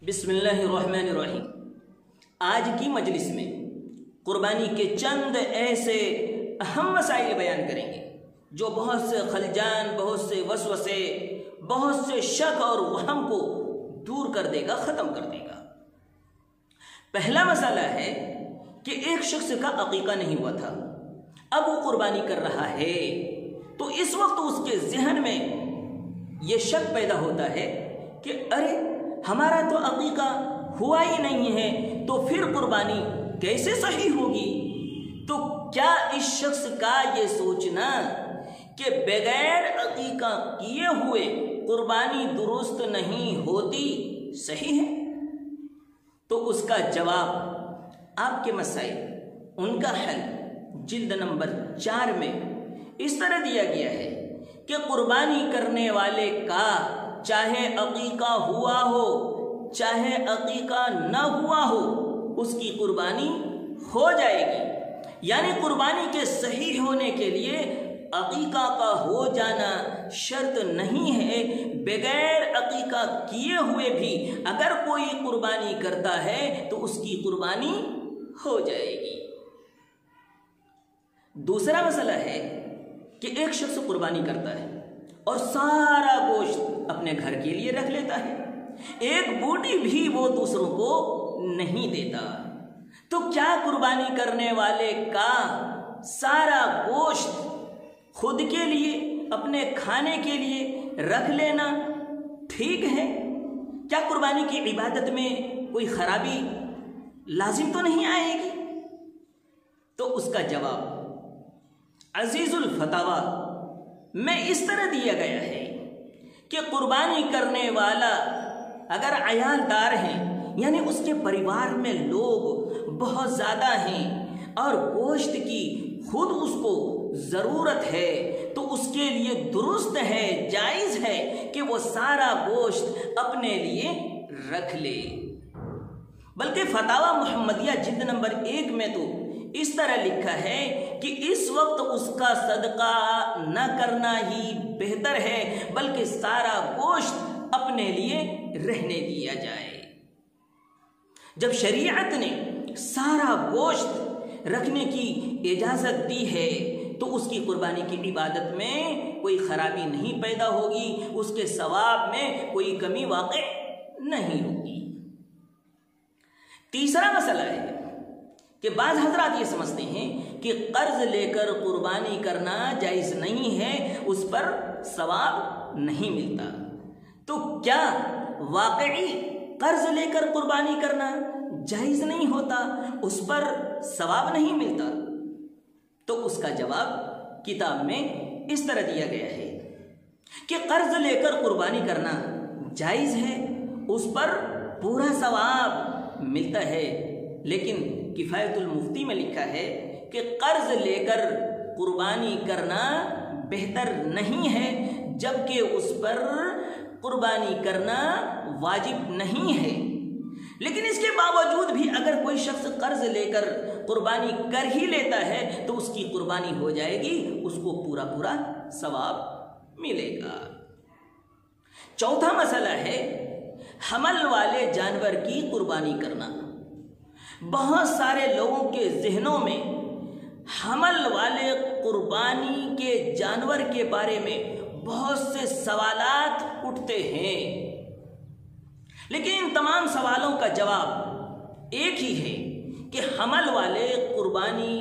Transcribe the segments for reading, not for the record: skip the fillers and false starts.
بسم اللہ الرحمن الرحیم۔ آج کی مجلس میں قربانی کے چند ایسے اہم مسائل بیان کریں گے جو بہت سے خلجان، بہت سے وسوسے، بہت سے شک اور وہم کو دور کر دے گا، ختم کر دے گا۔ پہلا مسئلہ ہے کہ ایک شخص کا عقیقہ نہیں ہوا تھا، اب وہ قربانی کر رہا ہے، تو اس وقت اس کے ذہن میں یہ شک پیدا ہوتا ہے کہ ارے ہمارا تو عقیقہ ہوا ہی نہیں ہے، تو پھر قربانی کیسے صحیح ہوگی؟ تو کیا اس شخص کا یہ سوچنا کہ بغیر عقیقہ کیے ہوئے قربانی درست نہیں ہوتی صحیح ہے؟ تو اس کا جواب آپ کے مسائل، ان کا حل جلد نمبر 4 میں اس طرح دیا گیا ہے کہ قربانی کرنے والے کا چاہے عقیقہ ہوا ہو چاہے عقیقہ نہ ہوا ہو، اس کی قربانی ہو جائے گی۔ یعنی قربانی کے صحیح ہونے کے لیے عقیقہ کا ہو جانا شرط نہیں ہے، بغیر عقیقہ کیے ہوئے بھی اگر کوئی قربانی کرتا ہے تو اس کی قربانی ہو جائے گی۔ دوسرا مسئلہ ہے کہ ایک شخص قربانی کرتا ہے اور سارا گوشت اپنے گھر کے لیے رکھ لیتا ہے، ایک بوٹی بھی وہ دوسروں کو نہیں دیتا، تو کیا قربانی کرنے والے کا سارا گوشت خود کے لیے، اپنے کھانے کے لیے رکھ لینا ٹھیک ہے؟ کیا قربانی کی عبادت میں کوئی خرابی لازم تو نہیں آئے گی؟ تو اس کا جواب عزیز الفتاوی میں اس طرح دیا گیا ہے کہ قربانی کرنے والا اگر عیالدار ہیں، یعنی اس کے پریوار میں لوگ بہت زیادہ ہیں اور گوشت کی خود اس کو ضرورت ہے، تو اس کے لیے درست ہے، جائز ہے کہ وہ سارا گوشت اپنے لیے رکھ لے۔ بلکہ فتاوی محمدیہ جلد نمبر 1 میں تو اس طرح لکھا ہے کہ اس وقت اس کا صدقہ نہ کرنا ہی بہتر ہے، بلکہ سارا گوشت اپنے لیے رہنے دیا جائے۔ جب شریعت نے سارا گوشت رکھنے کی اجازت دی ہے تو اس کی قربانی کی عبادت میں کوئی خرابی نہیں پیدا ہوگی، اس کے ثواب میں کوئی کمی واقع نہیں ہوگی۔ تیسرا مسئلہ ہے کہ بعض حضرات یہ سمجھتے ہیں کہ قرض لے کر قربانی کرنا جائز نہیں ہے، اس پر ثواب نہیں ملتا۔ تو کیا واقعی قرض لے کر قربانی کرنا جائز نہیں ہوتا، اس پر ثواب نہیں ملتا؟ تو اس کا جواب کتاب میں اس طرح دیا گیا ہے کہ قرض لے کر قربانی کرنا جائز ہے، اس پر پورا ثواب ملتا ہے، لیکن کفایت المفتی میں لکھا ہے کہ قرض لے کر قربانی کرنا بہتر نہیں ہے، جبکہ اس پر قربانی کرنا واجب نہیں ہے۔ لیکن اس کے باوجود بھی اگر کوئی شخص قرض لے کر قربانی کر ہی لیتا ہے تو اس کی قربانی ہو جائے گی، اس کو پورا ثواب ملے گا۔ چوتھا مسئلہ ہے حمل والے جانور کی قربانی کرنا۔ بہت سارے لوگوں کے ذہنوں میں حمل والے قربانی کے جانور کے بارے میں بہت سے سوالات اٹھتے ہیں، لیکن ان تمام سوالوں کا جواب ایک ہی ہے کہ حمل والے قربانی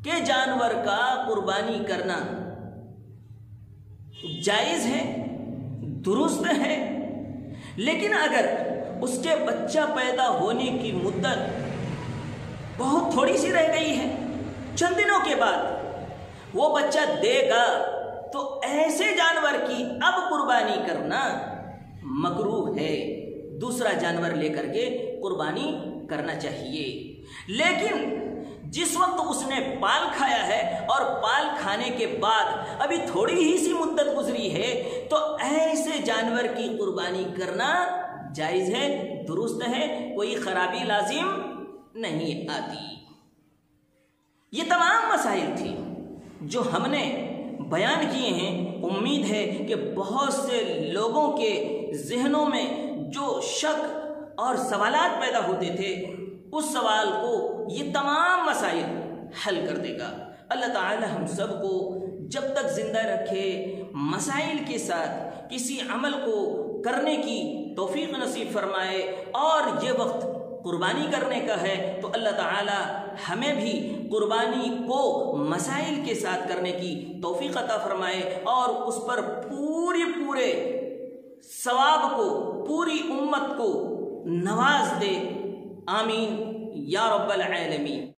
کے جانور کا قربانی کرنا جائز ہے، درست ہے، لیکن اگر اس کے بچہ پیدا ہونے کی مدت بہت تھوڑی سی رہ گئی ہے، چند دنوں کے بعد وہ بچہ دے گا، تو ایسے جانور کی اب قربانی کرنا مکروہ ہے، دوسرا جانور لے کر کے قربانی کرنا چاہیے۔ لیکن جس وقت اس نے پال کھایا ہے اور پال کھانے کے بعد ابھی تھوڑی ہی سی مدت گزری ہے، تو ایسے جانور کی قربانی کرنا جائز ہے، درست ہے، کوئی خرابی لازم نہیں آتی۔ یہ تمام مسائل تھی جو ہم نے بیان کیے ہیں۔ امید ہے کہ بہت سے لوگوں کے ذہنوں میں جو شک اور سوالات پیدا ہوتے تھے اس سوال کو یہ تمام مسائل حل کر دے گا۔ اللہ تعالی ہم سب کو جب تک زندہ رکھے مسائل کے ساتھ کسی عمل کو کرنے کی توفیق نصیب فرمائے، اور یہ وقت قربانی کرنے کا ہے تو اللہ تعالی ہمیں بھی قربانی کو مسائل کے ساتھ کرنے کی توفیق عطا فرمائے، اور اس پر پورے ثواب کو پوری امت کو نواز دے۔ آمین یا رب العالمین۔